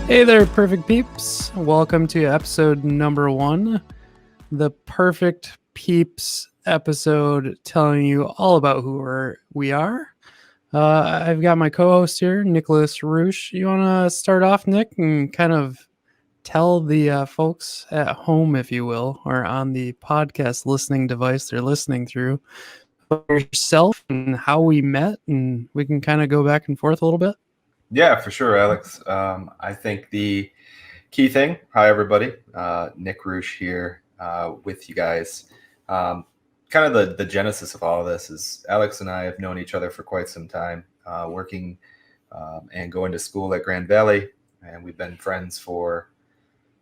Hey there, perfect peeps. Welcome to episode number 1, the Perfect Peeps episode telling you all about who we are. I've got my co-host here, Nicholas Roosh. You want to start off, Nick, and kind of tell the folks at home, if you will, or on the podcast listening device they're listening through, about yourself and how we met, and we can kind of go back and forth a little bit? Yeah, for sure, Alex. I think the key thing, hi everybody, Nick Roosh here with you guys. Kind of the genesis of all of this is Alex and I have known each other for quite some time, working and going to school at Grand Valley, and we've been friends for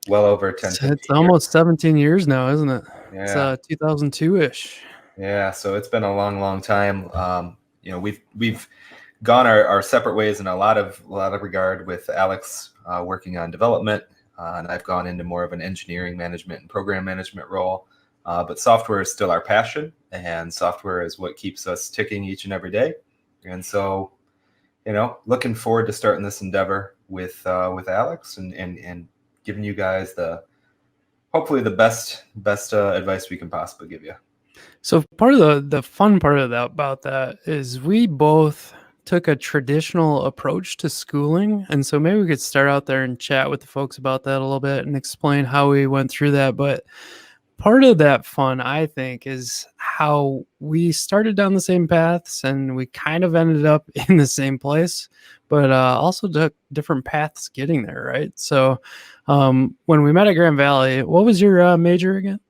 well over 10, 15 It's almost 17 years now, isn't it? years. It's 2002-ish. Yeah, so it's been a long, long time. We've gone our separate ways in a lot of regard, with Alex working on development, and I've gone into more of an engineering management and program management role. But software is still our passion, and software is what keeps us ticking each and every day. And so, looking forward to starting this endeavor with Alex and giving you guys hopefully the best advice we can possibly give you. So part of the fun part of that about that is we both took a traditional approach to schooling, and so maybe we could start out there and chat with the folks about that a little bit and explain how we went through that. But part of that fun, I think, is how we started down the same paths and we kind of ended up in the same place, but also took different paths getting there, right? So when we met at Grand Valley, what was your major again?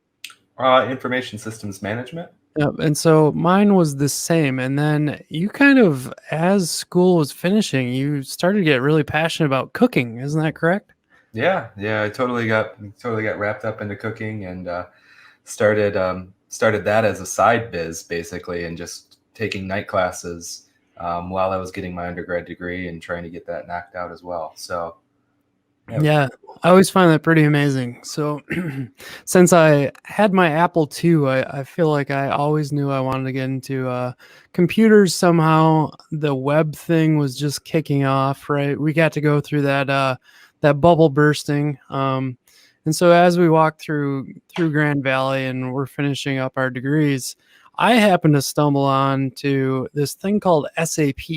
Information systems management. Yep. And so mine was the same. And then you kind of, as school was finishing, you started to get really passionate about cooking. Isn't that correct? Yeah. I totally got wrapped up into cooking and started that as a side biz, basically, and just taking night classes while I was getting my undergrad degree and trying to get that knocked out as well. So yeah, I always find that pretty amazing. So since I had my Apple II, I feel like I always knew I wanted to get into computers somehow. The web thing was just kicking off, right? We got to go through that bubble bursting. And so as we walked through Grand Valley and we're finishing up our degrees, I happened to stumble on to this thing called SAP,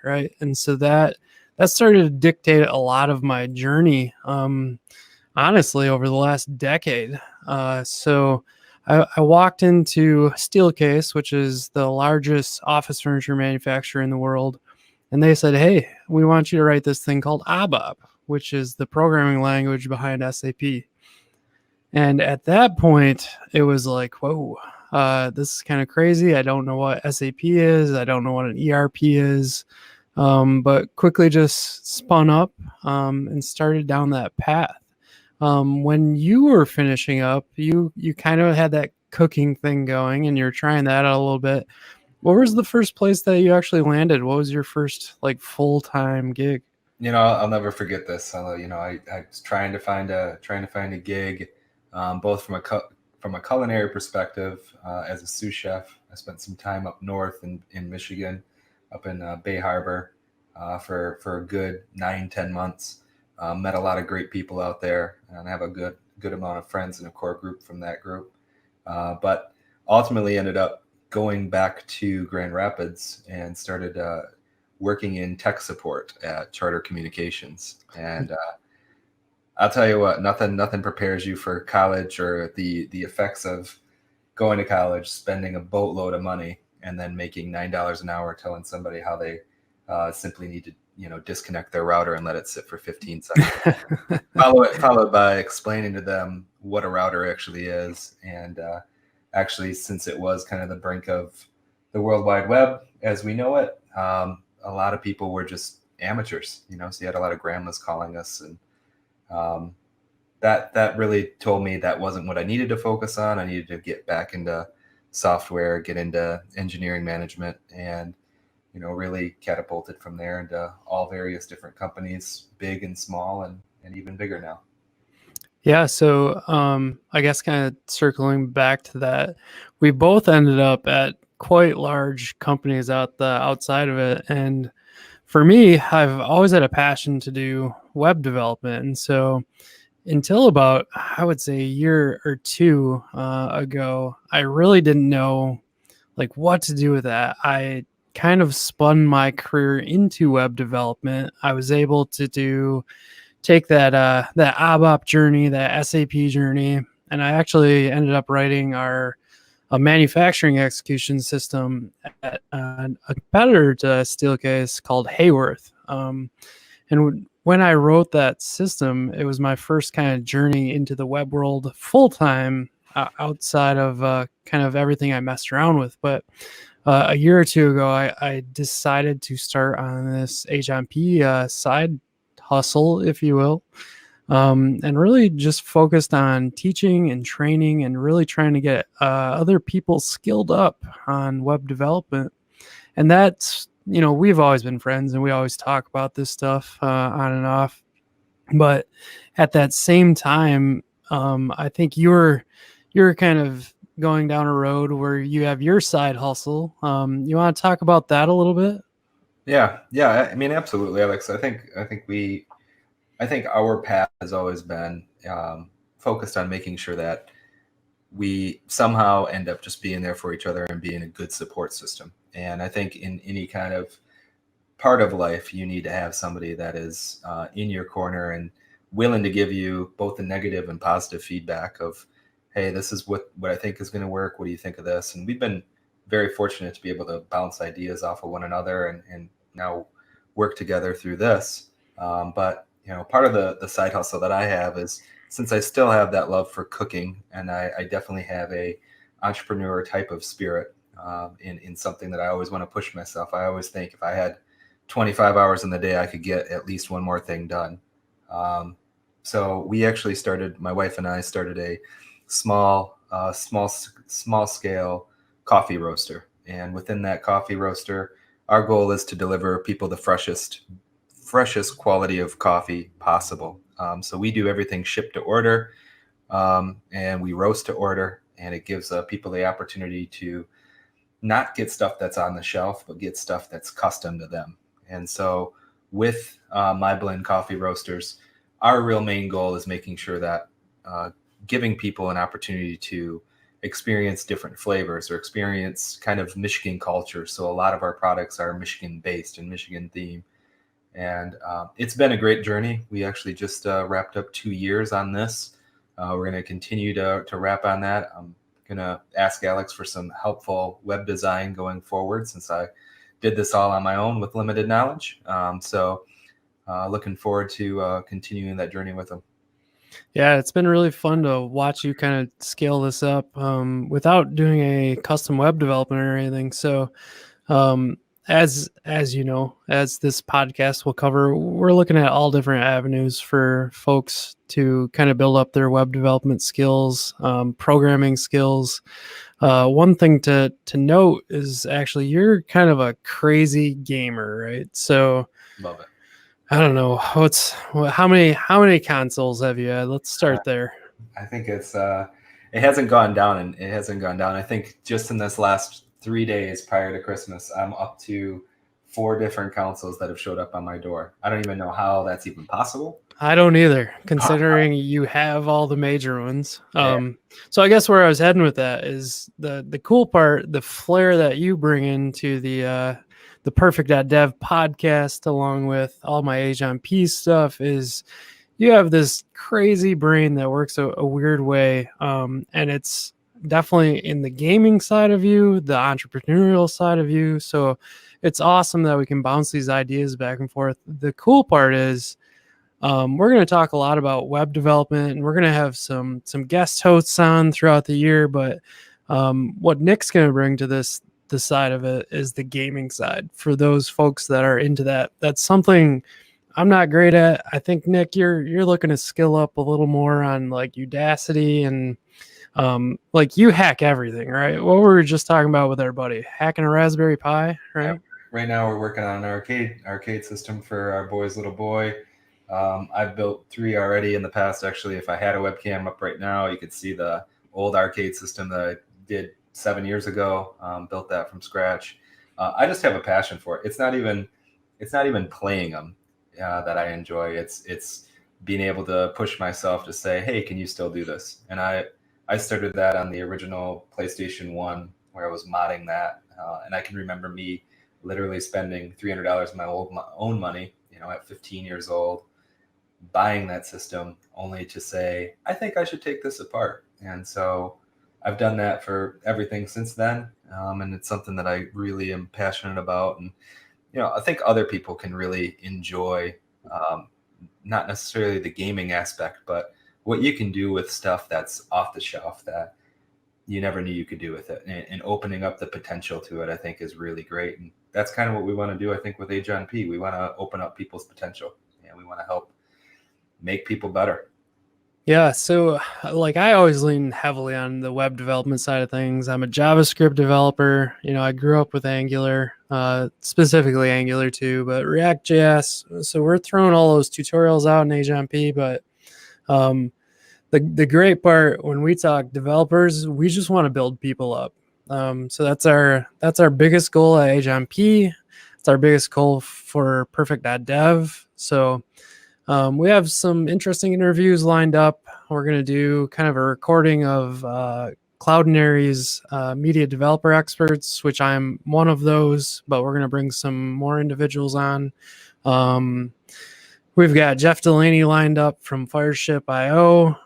right? And so that started to dictate a lot of my journey, honestly, over the last decade. So I walked into Steelcase, which is the largest office furniture manufacturer in the world, and they said, hey, we want you to write this thing called ABAP, which is the programming language behind SAP. And at that point, it was like, whoa, this is kind of crazy. I don't know what SAP is. I don't know what an ERP is. But quickly just spun up and started down that path. When you were finishing up, you kind of had that cooking thing going and you're trying that out a little bit. What was the first place that you actually landed? What was your first full-time gig? I'll never forget this. I was trying to find a gig, both from a culinary perspective, as a sous chef. I spent some time up north in Michigan, up in Bay Harbor, for a good 9-10 months. Met a lot of great people out there, and I have a good amount of friends in a core group from that group. But ultimately ended up going back to Grand Rapids and started working in tech support at Charter Communications. And I'll tell you what, nothing prepares you for college or the effects of going to college, spending a boatload of money, and then making $9 an hour telling somebody how they simply need to disconnect their router and let it sit for 15 seconds. followed by explaining to them what a router actually is. And actually, since it was kind of the brink of the World Wide Web as we know it, a lot of people were just amateurs, so you had a lot of grandmas calling us, and that really told me that wasn't what I needed to focus on. I needed to get back into software, get into engineering management, and really catapulted from there into all various different companies, big and small, and even bigger now. Yeah, so I guess kind of circling back to that, we both ended up at quite large companies outside of it. And for me, I've always had a passion to do web development. And so until about, I would say, a year or two ago, I really didn't know like what to do with that. I kind of spun my career into web development. I was able to take that ABAP journey, that SAP journey, and I actually ended up writing our a manufacturing execution system at a competitor to Steelcase called Hayworth. And when I wrote that system, it was my first kind of journey into the web world full time, outside of kind of everything I messed around with. But a year or two ago, I decided to start on this HMP side hustle, if you will, and really just focused on teaching and training and really trying to get other people skilled up on web development. And that's, we've always been friends and we always talk about this stuff on and off. But at that same time, I think you're kind of going down a road where you have your side hustle. You want to talk about that a little bit? Yeah. I mean, absolutely, Alex. I think our path has always been focused on making sure that we somehow end up just being there for each other and being a good support system. And I think in any kind of part of life, you need to have somebody that is in your corner and willing to give you both the negative and positive feedback of, hey, this is what I think is going to work. What do you think of this? And we've been very fortunate to be able to bounce ideas off of one another and now work together through this. But part of the side hustle that I have is, since I still have that love for cooking, and I definitely have a entrepreneur type of spirit in something that I always want to push myself. I always think if I had 25 hours in the day, I could get at least one more thing done. So we actually my wife and I started a small scale coffee roaster. And within that coffee roaster, our goal is to deliver people the freshest quality of coffee possible. So we do everything shipped to order, and we roast to order, and it gives people the opportunity to not get stuff that's on the shelf, but get stuff that's custom to them. And so with My Blend coffee roasters, our real main goal is making sure that giving people an opportunity to experience different flavors or experience kind of Michigan culture. So a lot of our products are Michigan based and Michigan themed. And it's been a great journey. We actually just wrapped up 2 years on this. We're going to continue to wrap on that. I'm going to ask Alex for some helpful web design going forward, since I did this all on my own with limited knowledge. So looking forward to continuing that journey with him. Yeah, it's been really fun to watch you kind of scale this up without doing a custom web development or anything. So, as you know, as this podcast will cover, we're looking at all different avenues for folks to kind of build up their web development skills, programming skills. One thing to note is actually you're kind of a crazy gamer, right? So Love it. I don't know how many consoles have you had? Let's start there. I think it hasn't gone down, and it hasn't gone down. I think just in this last 3 days prior to Christmas, I'm up to 4 different consoles that have showed up on my door. I don't even know how that's even possible. I don't either, considering you have all the major ones. So I guess where I was heading with that is the cool part, the flair that you bring into the Purrfect.dev podcast, along with all my Age on P stuff, is you have this crazy brain that works a weird way. And it's definitely in the gaming side of you, the entrepreneurial side of you. So it's awesome that we can bounce these ideas back and forth. The cool part is we're going to talk a lot about web development, and we're going to have some guest hosts on throughout the year. But what Nick's going to bring to the side of it is the gaming side for those folks that are into that. That's something I'm not great at. I think Nick, you're looking to skill up a little more on like Udacity and like you hack everything, right? What we were just talking about with our buddy, hacking a Raspberry Pi, right? Yeah. Right now we're working on an arcade system for our boy's little boy. I've built 3 already in the past. Actually, if I had a webcam up right now, you could see the old arcade system that I did 7 years ago. Built that from scratch. I just have a passion for it. It's not even it's not even playing them that I enjoy. It's being able to push myself to say, hey, can you still do this? And I started that on the original PlayStation 1 where I was modding that. And I can remember me literally spending $300 of my own money, at 15 years old, buying that system only to say, I think I should take this apart. And so I've done that for everything since then. And it's something that I really am passionate about. And, I think other people can really enjoy, not necessarily the gaming aspect, but what you can do with stuff that's off the shelf that you never knew you could do with it, and opening up the potential to it, I think is really great. And that's kind of what we want to do, I think, with Age on P. We want to open up people's potential, and we want to help make people better. Yeah, so like I always lean heavily on the web development side of things. I'm a JavaScript developer. I grew up with Angular, specifically Angular 2, but React.js. So we're throwing all those tutorials out in Age on P, but the great part when we talk developers, we just want to build people up. So that's our biggest goal at Age on P. It's our biggest goal for Purrfect.dev. So we have some interesting interviews lined up. We're going to do kind of a recording of Cloudinary's media developer experts, which I'm one of those, but we're going to bring some more individuals on. We've got Jeff Delaney lined up from Fireship.io.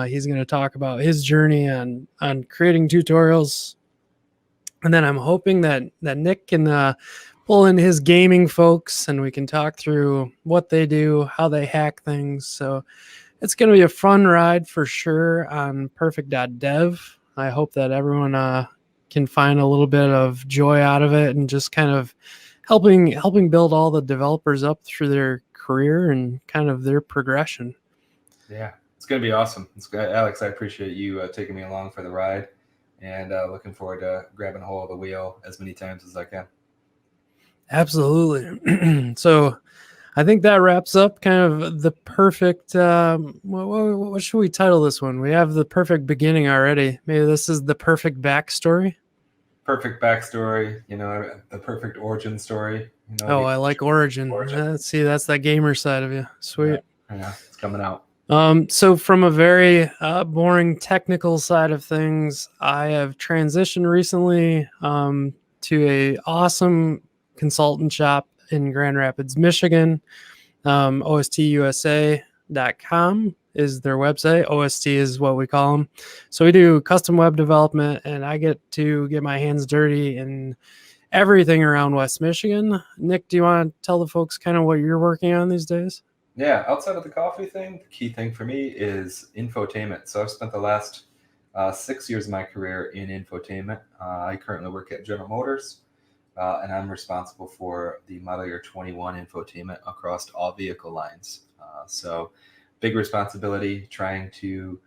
He's going to talk about his journey on creating tutorials. And then I'm hoping that Nick can pull in his gaming folks and we can talk through what they do, how they hack things. So it's going to be a fun ride for sure on Purrfect.dev. I hope that everyone can find a little bit of joy out of it and just kind of helping build all the developers up through their career and kind of their progression. Yeah, it's going to be awesome. Alex, I appreciate you taking me along for the ride, and looking forward to grabbing a hold of the wheel as many times as I can. Absolutely. So I think that wraps up kind of the perfect, what should we title this one? We have the perfect beginning already. Maybe this is the perfect backstory. Perfect backstory, the perfect origin story. I like origin. Let's see, that's that gamer side of you. Sweet. Yeah, it's coming out. So from a very boring technical side of things, I have transitioned recently to a awesome consultant shop in Grand Rapids, Michigan. OSTUSA.com is their website. OST is what we call them. So we do custom web development, and I get to get my hands dirty in everything around West Michigan. Nick, do you want to tell the folks kind of what you're working on these days? Yeah, outside of the coffee thing, the key thing for me is infotainment. So I've spent the last 6 years of my career in infotainment. I currently work at General Motors. And I'm responsible for the model year 21 infotainment across all vehicle lines. So big responsibility trying to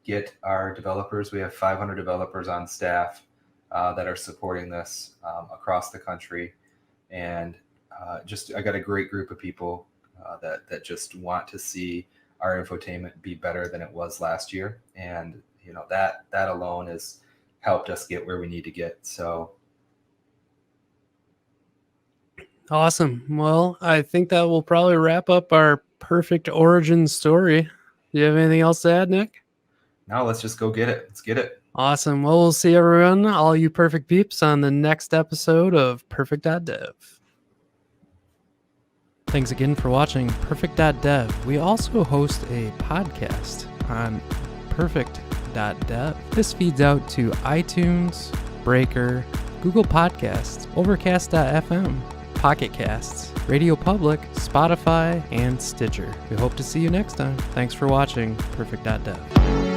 get our developers. We have 500 developers on staff that are supporting this across the country. And I got a great group of people that just want to see our infotainment be better than it was last year. And, that alone has helped us get where we need to get. So awesome. Well, I think that will probably wrap up our perfect origin story. Do you have anything else to add, Nick? No, let's just go get it. Let's get it. Awesome. Well, we'll see everyone, all you perfect peeps, on the next episode of Purrfect.dev. Thanks again for watching Purrfect.dev. We also host a podcast on Purrfect.dev. This feeds out to iTunes, Breaker, Google Podcasts, Overcast.fm, Pocket Casts, Radio Public, Spotify, and Stitcher. We hope to see you next time. Thanks for watching Purrfect.dev.